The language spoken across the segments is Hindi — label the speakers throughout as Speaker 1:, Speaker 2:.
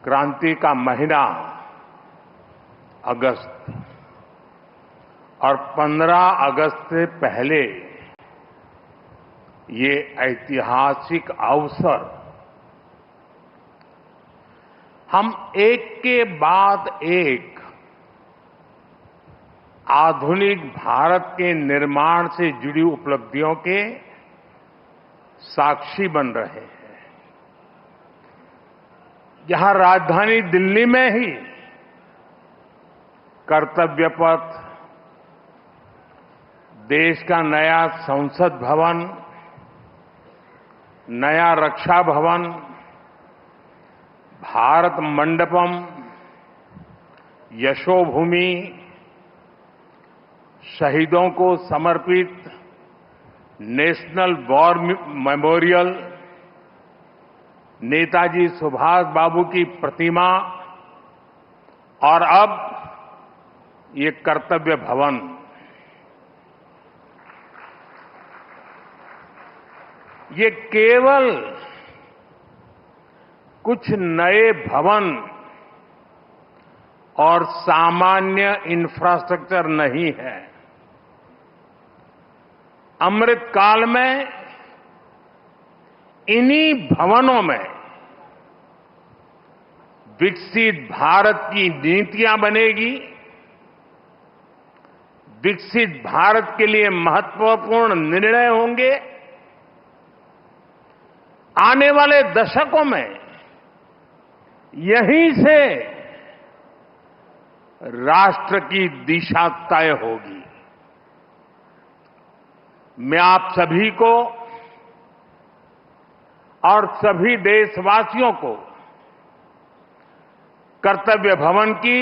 Speaker 1: क्रांति का महीना अगस्त और 15 अगस्त से पहले ये ऐतिहासिक अवसर हम एक के बाद एक आधुनिक भारत के निर्माण से जुड़ी उपलब्धियों के साक्षी बन रहे हैं। यहां राजधानी दिल्ली में ही कर्तव्य पथ, देश का नया संसद भवन, नया रक्षा भवन, भारत मंडपम, यशोभूमि, शहीदों को समर्पित national war memorial, Netaji Subhash Babu की प्रतिमा और अब ये कर्तव्य भवन, ये केवल कुछ नए भवन और सामान्य इंफ्रास्ट्रक्चर नहीं है। अमृत काल में इन्हीं भवनों में विकसित भारत की नीतियां बनेगी, विकसित भारत के लिए महत्वपूर्ण निर्णय होंगे। आने वाले दशकों में यहीं से राष्ट्र की दिशा तय होगी। मैं आप सभी को और सभी देशवासियों को कर्तव्य भवन की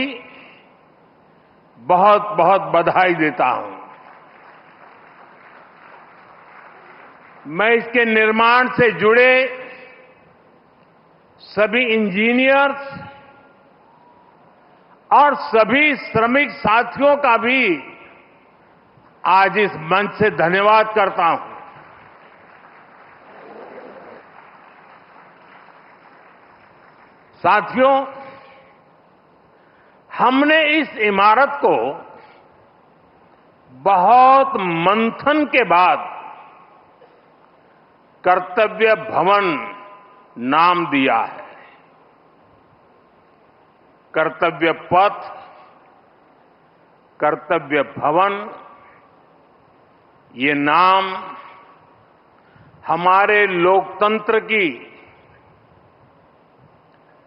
Speaker 1: बहुत बहुत बधाई देता हूं। मैं इसके निर्माण से जुड़े सभी इंजीनियर्स और सभी श्रमिक साथियों का भी आज इस मंच से धन्यवाद करता हूं। साथियों, हमने इस इमारत को बहुत मंथन के बाद कर्तव्य भवन नाम दिया है। कर्तव्य पथ, कर्तव्य भवन, ये नाम हमारे लोकतंत्र की,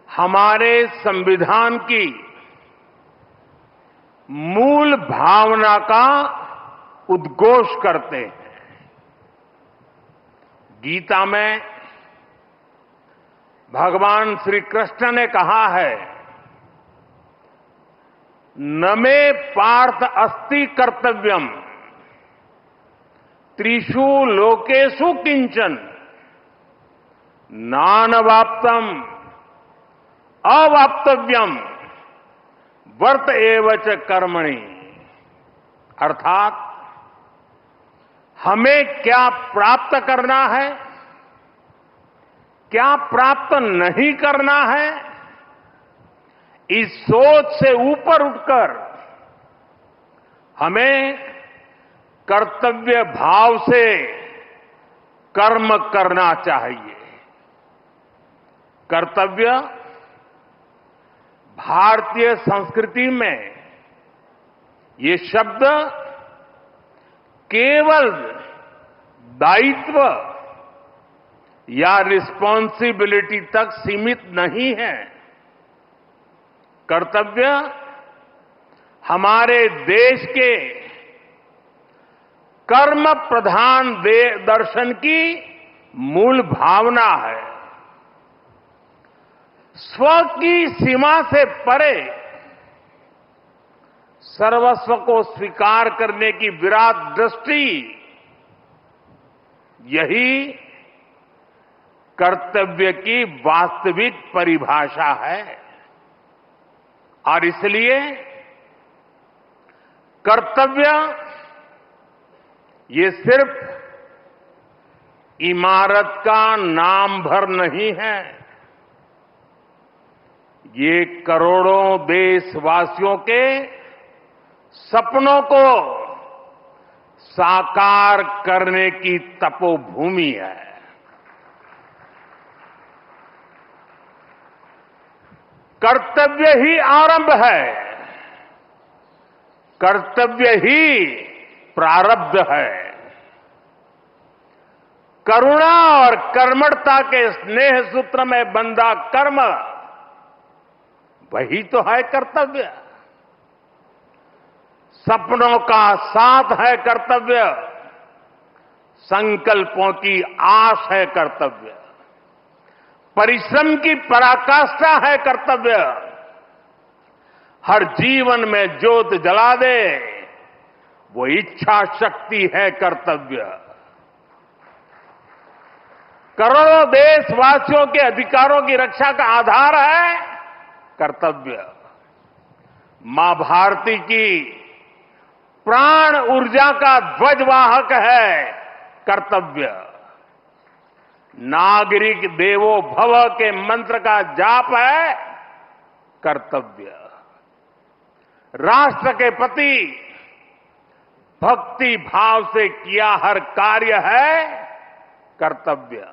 Speaker 1: हमारे संविधान की मूल भावना का उद्घोष करते हैं। गीता में भगवान श्री कृष्ण ने कहा है, न मे पार्थ अस्ति कर्तव्यम त्रिषु लोकेषु किंचन नानवाप्तम अवाप्तव्यम वर्त एव च कर्मणि। अर्थात हमें क्या प्राप्त करना है, क्या प्राप्त नहीं करना है, इस सोच से ऊपर उठकर हमें कर्तव्य भाव से कर्म करना चाहिए। कर्तव्य भारतीय संस्कृति में ये शब्द केवल दायित्व या रिस्पॉन्सिबिलिटी तक सीमित नहीं है। कर्तव्य हमारे देश के कर्म प्रधान दर्शन की मूल भावना है। स्व की सीमा से परे सर्वस्व को स्वीकार करने की विराट दृष्टि, यही कर्तव्य की वास्तविक परिभाषा है। और इसलिए कर्तव्य ये सिर्फ इमारत का नाम भर नहीं है, ये करोड़ों देशवासियों के सपनों को साकार करने की तपोभूमि है। कर्तव्य ही आरंभ है, कर्तव्य ही प्रारब्ध है। करुणा और कर्मठता के स्नेह सूत्र में बंधा कर्म वही तो है कर्तव्य। सपनों का साथ है कर्तव्य, संकल्पों की आस है कर्तव्य, परिश्रम की पराकाष्ठा है कर्तव्य, हर जीवन में ज्योत जला दे वो इच्छा शक्ति है कर्तव्य। करोड़ों देशवासियों के अधिकारों की रक्षा का आधार है कर्तव्य। मां भारती की प्राण ऊर्जा का ध्वजवाहक है कर्तव्य। नागरिक देवो भव के मंत्र का जाप है कर्तव्य। राष्ट्र के प्रति भक्ति भाव से किया हर कार्य है कर्तव्य।